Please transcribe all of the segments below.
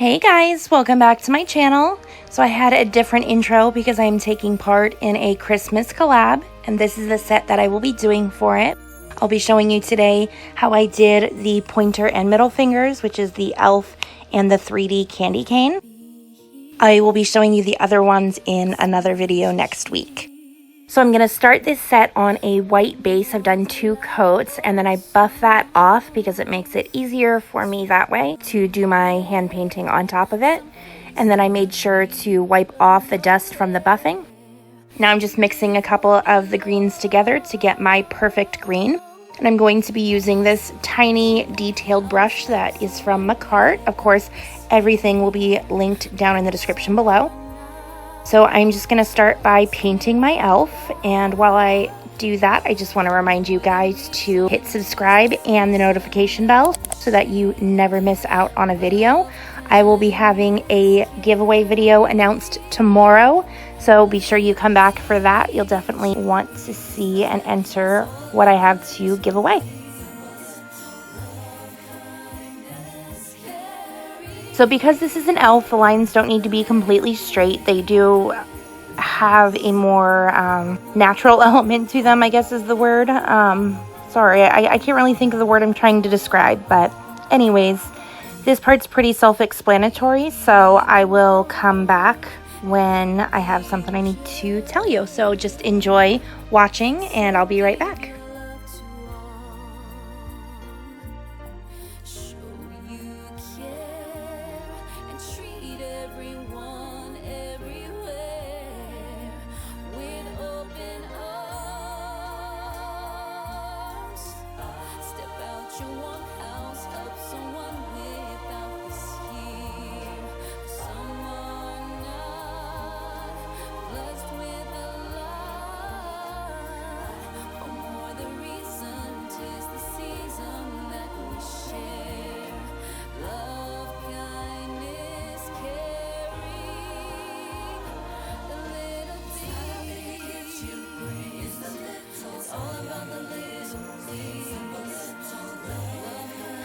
Hey guys, welcome back to my channel. So I had a different intro because I'm taking part in a Christmas collab, and this is the set that I will be doing for it. I'll be showing you today how I did the pointer and middle fingers, which is the elf and the 3D candy cane. I will be showing you the other ones in another video next week. So I'm going to start this set on a white base. I've done 2 coats and then I buff that off because it makes it easier for me that way to do my hand painting on top of it. And then I made sure to wipe off the dust from the buffing. Now I'm just mixing a couple of the greens together to get my perfect green. And I'm going to be using this tiny detailed brush that is from Macart. Of course, everything will be linked down in the description below. So I'm just going to start by painting my elf, and while I do that, I just want to remind you guys to hit subscribe and the notification bell so that you never miss out on a video. I will be having a giveaway video announced tomorrow, so be sure you come back for that. You'll definitely want to see and enter what I have to give away. So because this is an elf, the lines don't need to be completely straight. They do have a more natural element to them, I guess is the word. Sorry, I can't really think of the word I'm trying to describe. But anyways, this part's pretty self-explanatory. So I will come back when I have something I need to tell you. So just enjoy watching and I'll be right back.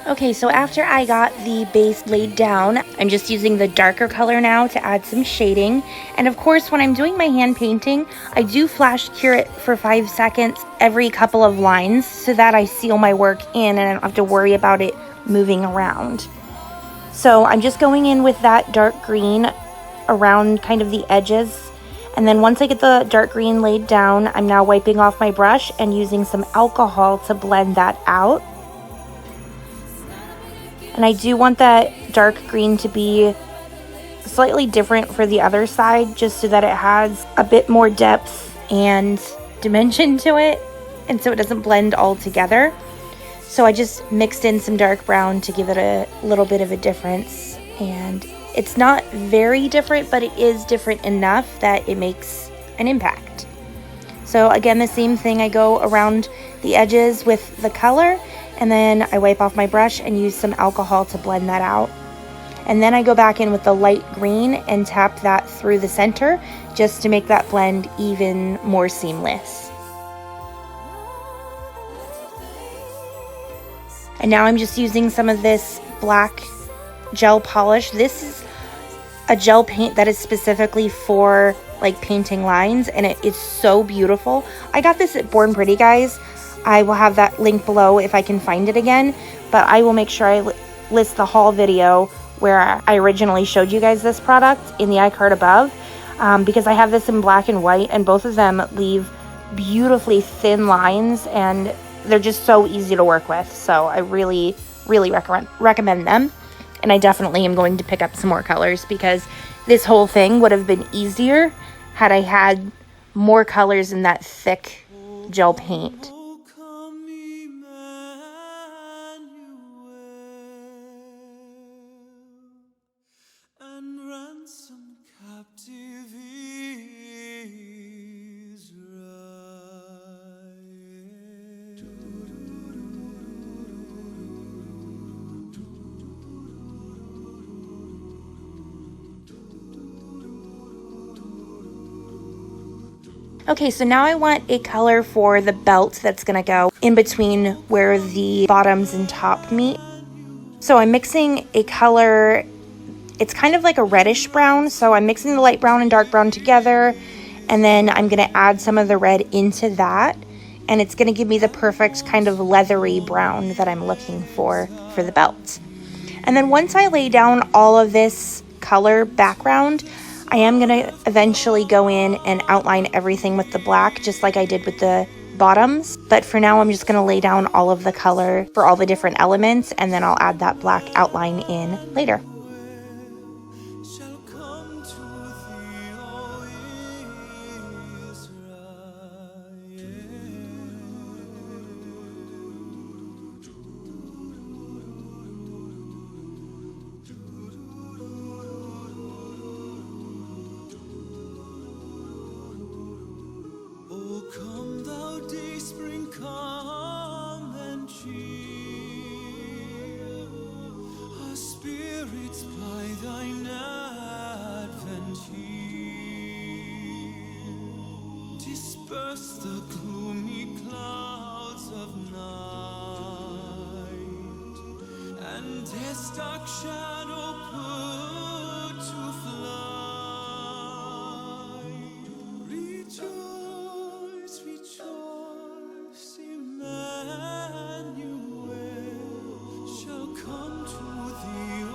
Okay, so after I got the base laid down, I'm just using the darker color now to add some shading. And of course, when I'm doing my hand painting, I do flash cure it for 5 seconds every couple of lines so that I seal my work in and I don't have to worry about it moving around. So I'm just going in with that dark green around kind of the edges. And then once I get the dark green laid down, I'm now wiping off my brush and using some alcohol to blend that out. And I do want that dark green to be slightly different for the other side, just so that it has a bit more depth and dimension to it, and so it doesn't blend all together. So I just mixed in some dark brown to give it a little bit of a difference. And it's not very different, but it is different enough that it makes an impact. So again, the same thing, I go around the edges with the color, and then I wipe off my brush and use some alcohol to blend that out. And then I go back in with the light green and tap that through the center just to make that blend even more seamless. And now I'm just using some of this black gel polish. This is a gel paint that is specifically for like painting lines, and it is so beautiful. I got this at Born Pretty, guys. I will have that link below if I can find it again, but I will make sure I list the haul video where I originally showed you guys this product in the iCard above, because I have this in black and white, and both of them leave beautifully thin lines, and they're just so easy to work with. So I really, really recommend them, and I definitely am going to pick up some more colors because this whole thing would have been easier had I had more colors in that thick gel paint. Okay, so now I want a color for the belt that's gonna go in between where the bottoms and top meet. So I'm mixing a color it's kind of like a reddish brown, so I'm mixing the light brown and dark brown together, and then I'm going to add some of the red into that, and it's going to give me the perfect kind of leathery brown that I'm looking for the belt. And then once I lay down all of this color background, I am going to eventually go in and outline everything with the black, just like I did with the bottoms. But for now, I'm just going to lay down all of the color for all the different elements, and then I'll add that black outline in later. Disperse the gloomy clouds of night, and Death's dark shadow put to flight. Rejoice, rejoice, Emmanuel shall come to thee, O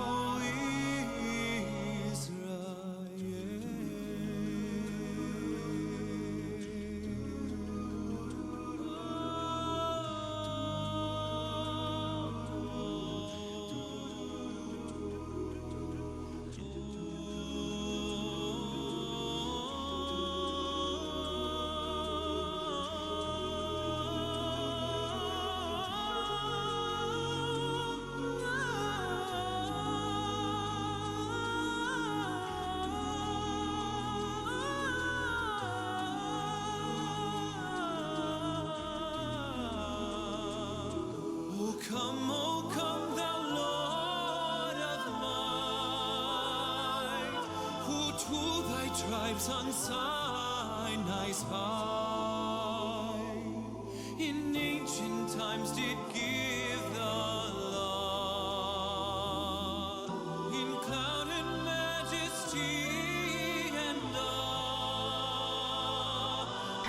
Come, oh come, thou Lord of light, who to thy tribes on Sinai's high, in ancient times did give the law, in cloud and majesty and awe.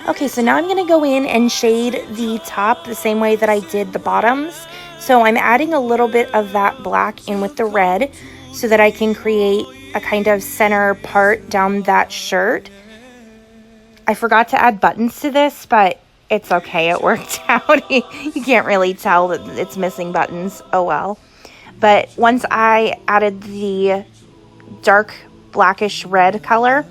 Okay, so now I'm going to go in and shade the top the same way that I did the bottoms. So I'm adding a little bit of that black in with the red so that I can create a kind of center part down that shirt. I forgot to add buttons to this, but it's okay, it worked out. You can't really tell that it's missing buttons, oh well. But once I added the dark blackish red color,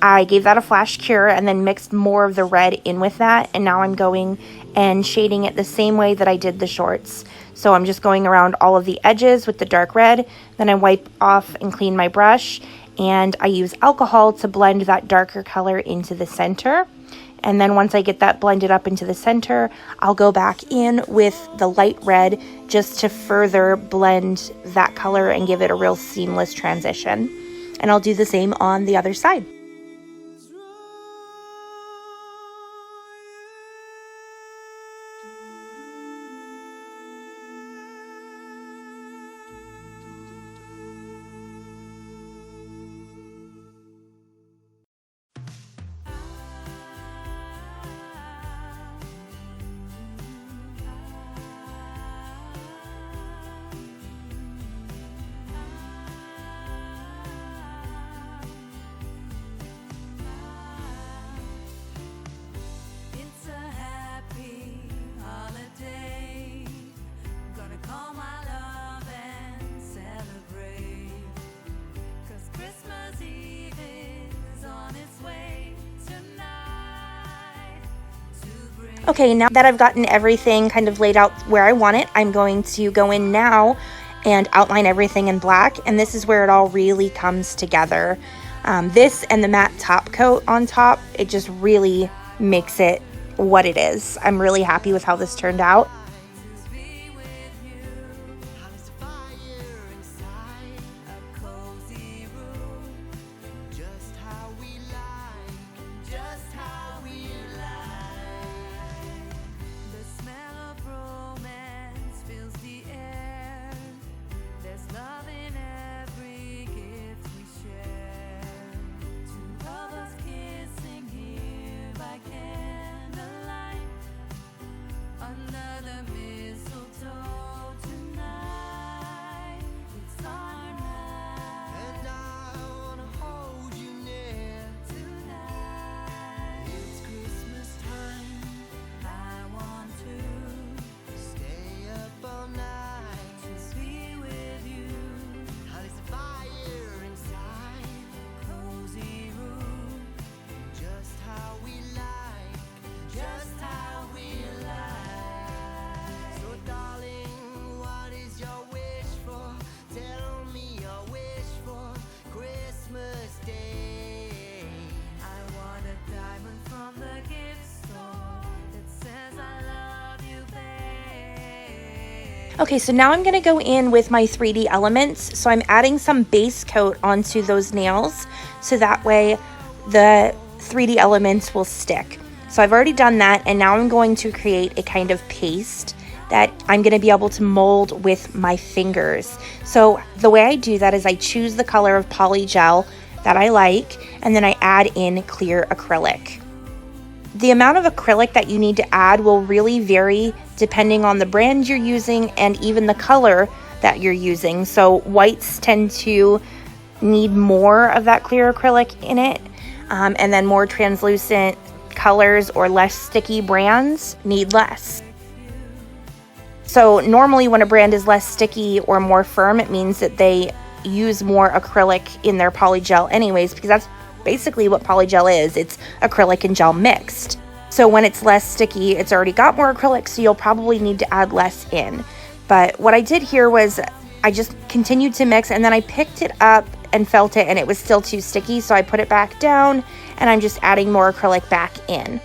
I gave that a flash cure and then mixed more of the red in with that, and now I'm going and shading it the same way that I did the shorts. So I'm just going around all of the edges with the dark red, then I wipe off and clean my brush, and I use alcohol to blend that darker color into the center. And then once I get that blended up into the center, I'll go back in with the light red just to further blend that color and give it a real seamless transition. And I'll do the same on the other side. Okay, now that I've gotten everything kind of laid out where I want it, I'm going to go in now and outline everything in black, and this is where it all really comes together. This and the matte top coat on top, it just really makes it what it is. I'm really happy with how this turned out. Okay, so now I'm gonna go in with my 3D elements. So I'm adding some base coat onto those nails so that way the 3D elements will stick. So I've already done that, and now I'm going to create a kind of paste that I'm gonna be able to mold with my fingers. So the way I do that is I choose the color of polygel that I like, and then I add in clear acrylic. The amount of acrylic that you need to add will really vary depending on the brand you're using and even the color that you're using. So whites tend to need more of that clear acrylic in it, and then more translucent colors or less sticky brands need less. So normally when a brand is less sticky or more firm, it means that they use more acrylic in their polygel anyways, because that's basically what polygel is. It's acrylic and gel mixed. So when it's less sticky, it's already got more acrylic, so you'll probably need to add less in. But what I did here was I just continued to mix, and then I picked it up and felt it, and it was still too sticky, so I put it back down, and I'm just adding more acrylic back in.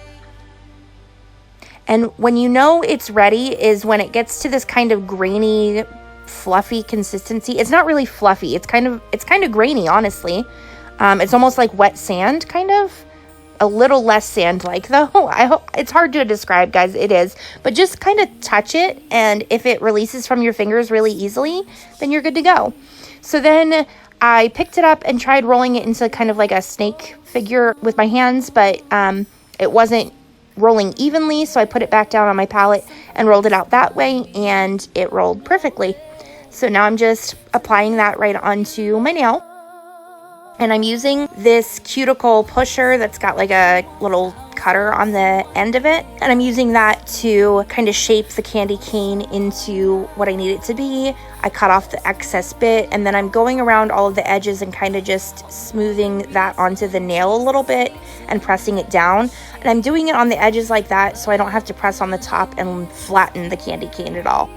And when you know it's ready is when it gets to this kind of grainy, fluffy consistency. It's not really fluffy. It's kind of grainy, honestly. It's almost like wet sand, kind of. A little less sand-like, though. I hope it's hard to describe, guys. It is. But just kind of touch it, and if it releases from your fingers really easily, then you're good to go. So then I picked it up and tried rolling it into kind of like a snake figure with my hands, but it wasn't rolling evenly, so I put it back down on my palette and rolled it out that way, and it rolled perfectly. So now I'm just applying that right onto my nail. And I'm using this cuticle pusher that's got like a little cutter on the end of it. And I'm using that to kind of shape the candy cane into what I need it to be. I cut off the excess bit, and then I'm going around all of the edges and kind of just smoothing that onto the nail a little bit and pressing it down. And I'm doing it on the edges like that so I don't have to press on the top and flatten the candy cane at all.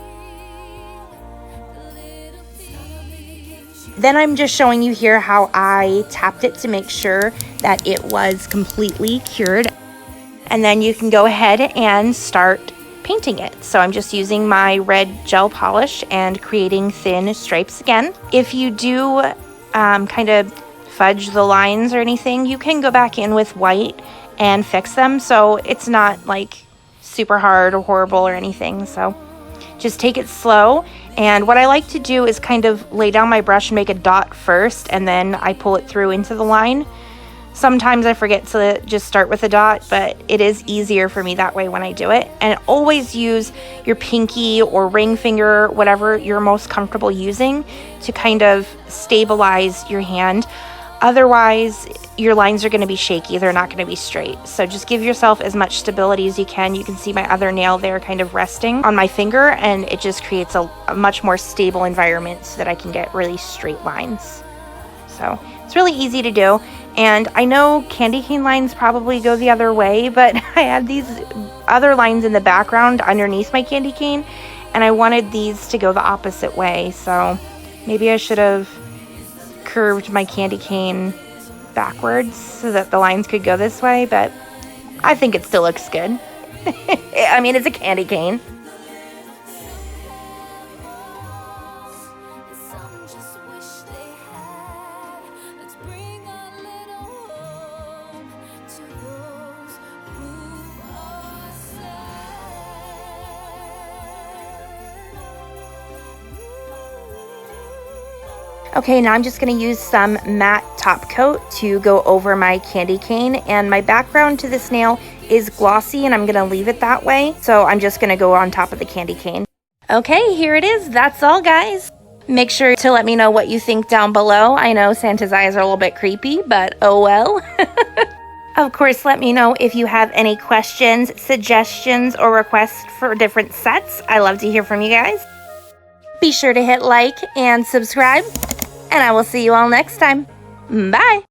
Then I'm just showing you here how I tapped it to make sure that it was completely cured. And then you can go ahead and start painting it. So I'm just using my red gel polish and creating thin stripes again. If you do kind of fudge the lines or anything, you can go back in with white and fix them. So it's not like super hard or horrible or anything. So just take it slow. And what I like to do is kind of lay down my brush and make a dot first, and then I pull it through into the line. Sometimes I forget to just start with a dot, but it is easier for me that way when I do it. And always use your pinky or ring finger, whatever you're most comfortable using, to kind of stabilize your hand. Otherwise, your lines are going to be shaky. They're not going to be straight. So just give yourself as much stability as you can. You can see my other nail there kind of resting on my finger, and it just creates a much more stable environment so that I can get really straight lines. So it's really easy to do. And I know candy cane lines probably go the other way, but I had these other lines in the background underneath my candy cane, and I wanted these to go the opposite way. So maybe I should have curved my candy cane backwards so that the lines could go this way, but I think it still looks good. I mean, it's a candy cane. Okay, now I'm just going to use some matte top coat to go over my candy cane, and my background to this nail is glossy, and I'm going to leave it that way. So I'm just going to go on top of the candy cane. Okay, here it is. That's all, guys. Make sure to let me know what you think down below. I know Santa's eyes are a little bit creepy, but oh well. Of course, let me know if you have any questions, suggestions, or requests for different sets. I love to hear from you guys. Be sure to hit like and subscribe, and I will see you all next time. Bye!